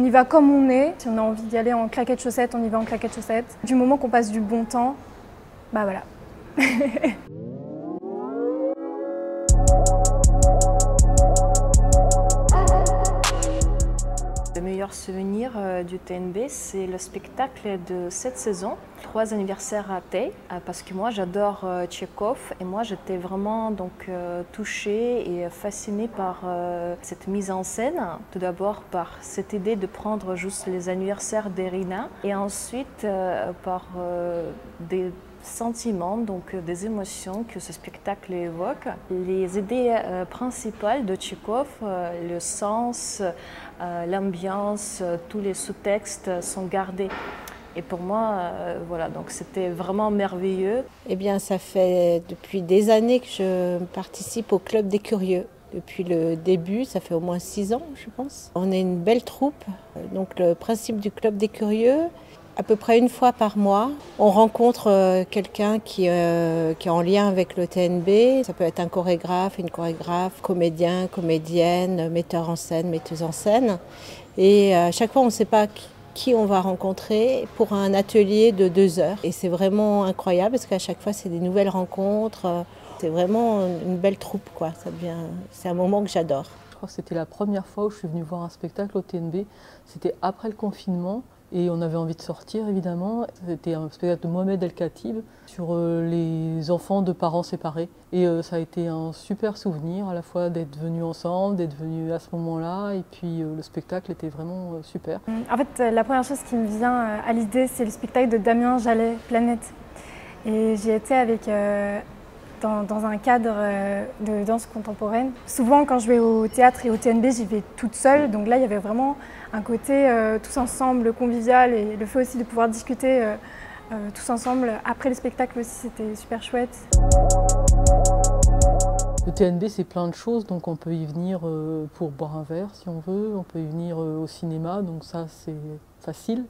y va comme on est. Si on a envie d'y aller en claquettes chaussettes, on y va en claquettes chaussettes. Du moment qu'on passe du bon temps, bah voilà. Le meilleur souvenir du TNB, c'est le spectacle de cette saison, 3 anniversaires ratés, parce que moi j'adore Tchekhov et moi j'étais vraiment touchée et fascinée par cette mise en scène. Tout d'abord par cette idée de prendre juste les anniversaires d'Irina et ensuite par des sentiments, des émotions que ce spectacle évoque. Les idées principales de Tchekhov, le sens, l'ambiance, tous les sous-textes sont gardés. Et pour moi, voilà, donc c'était vraiment merveilleux. Eh bien, ça fait depuis des années que je participe au Club des Curieux. Depuis le début, ça fait au moins 6 ans, je pense. On est une belle troupe. Donc, le principe du Club des Curieux, à peu près une fois par mois, on rencontre quelqu'un qui est en lien avec le TNB. Ça peut être un chorégraphe, une chorégraphe, comédien, comédienne, metteur en scène, metteuse en scène. Et à chaque fois, on ne sait pas qui on va rencontrer pour un atelier de 2 heures. Et c'est vraiment incroyable parce qu'à chaque fois, c'est des nouvelles rencontres. C'est vraiment une belle troupe, quoi. C'est un moment que j'adore. Je crois que c'était la première fois où je suis venue voir un spectacle au TNB. C'était après le confinement. Et on avait envie de sortir, évidemment. C'était un spectacle de Mohamed El Khatib sur les enfants de parents séparés. Et ça a été un super souvenir, à la fois d'être venus ensemble, d'être venus à ce moment-là. Et puis le spectacle était vraiment super. En fait, la première chose qui me vient à l'idée, c'est le spectacle de Damien Jallet, Planète. Et j'y étais avec... dans un cadre de danse contemporaine. Souvent, quand je vais au théâtre et au TNB, j'y vais toute seule. Donc là, il y avait vraiment un côté tous ensemble, convivial, et le fait aussi de pouvoir discuter tous ensemble après le spectacle aussi, c'était super chouette. Le TNB, c'est plein de choses, donc on peut y venir pour boire un verre si on veut, on peut y venir au cinéma, donc ça c'est facile.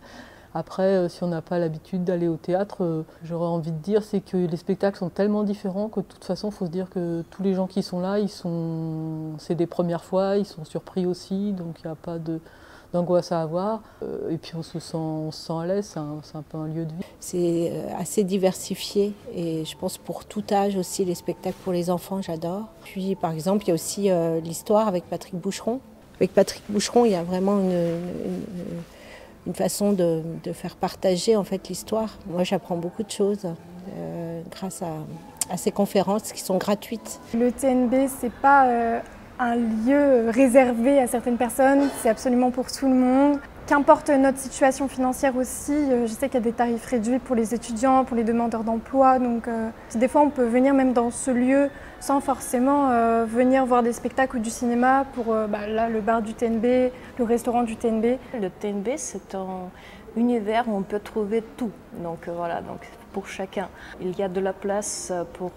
Après, si on n'a pas l'habitude d'aller au théâtre, j'aurais envie de dire c'est que les spectacles sont tellement différents que de toute façon, il faut se dire que tous les gens qui sont là, c'est des premières fois, ils sont surpris aussi, donc il n'y a pas d'angoisse à avoir. Et puis on se sent à l'aise, c'est un peu un lieu de vie. C'est assez diversifié et je pense pour tout âge aussi, les spectacles pour les enfants, j'adore. Puis par exemple, il y a aussi l'histoire avec Patrick Boucheron. Avec Patrick Boucheron, il y a vraiment une façon de faire partager en fait l'histoire. Moi, j'apprends beaucoup de choses grâce à ces conférences qui sont gratuites. Le TNB, c'est pas un lieu réservé à certaines personnes, c'est absolument pour tout le monde. Qu'importe notre situation financière aussi, je sais qu'il y a des tarifs réduits pour les étudiants, pour les demandeurs d'emploi. Donc des fois, on peut venir même dans ce lieu sans forcément venir voir des spectacles ou du cinéma pour là, le bar du TNB, le restaurant du TNB. Le TNB, c'est un univers où on peut trouver tout. Donc voilà, donc pour chacun. Il y a de la place pour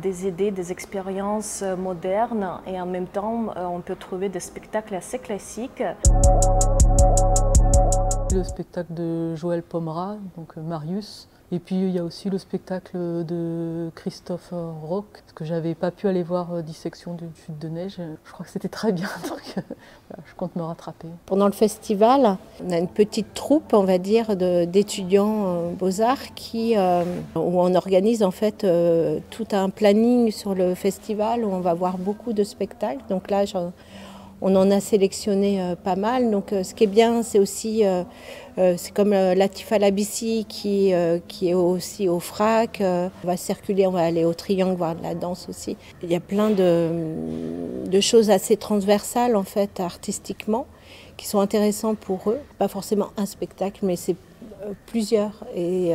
des idées, des expériences modernes et en même temps, on peut trouver des spectacles assez classiques. Le spectacle de Joël Pomera, donc Marius. Et puis il y a aussi le spectacle de Christophe Roch, parce que j'avais pas pu aller voir Dissection d'une chute de neige. Je crois que c'était très bien, donc voilà, je compte me rattraper. Pendant le festival, on a une petite troupe, on va dire, d'étudiants Beaux-Arts où on organise en fait tout un planning sur le festival où on va voir beaucoup de spectacles. Donc là, on en a sélectionné pas mal. Donc ce qui est bien, c'est aussi, c'est comme Latifa Labissi qui est aussi au FRAC. On va circuler, on va aller au Triangle voir de la danse aussi. Il y a plein de choses assez transversales en fait, artistiquement, qui sont intéressantes pour eux. Pas forcément un spectacle, mais c'est plusieurs. Et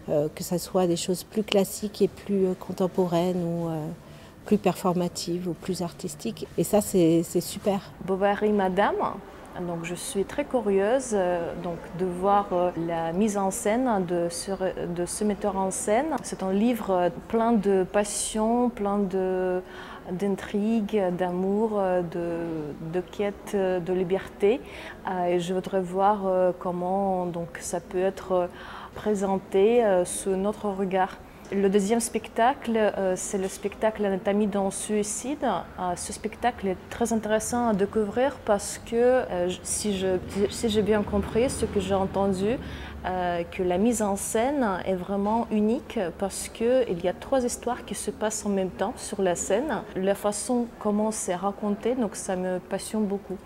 que ça soit des choses plus classiques et plus contemporaines ou plus performatives ou plus artistiques. Et ça, c'est super. Bovary Madame. Donc, je suis très curieuse de voir la mise en scène de ce metteur en scène. C'est un livre plein de passion, plein d'intrigues, d'amour, de quête de liberté. Et je voudrais voir comment ça peut être présenté sous notre regard. Le deuxième spectacle, c'est le spectacle Anatomie d'un suicide. Ce spectacle est très intéressant à découvrir parce que, si j'ai bien compris ce que j'ai entendu, que la mise en scène est vraiment unique parce qu'il y a 3 histoires qui se passent en même temps sur la scène. La façon comment c'est raconté, donc ça me passionne beaucoup.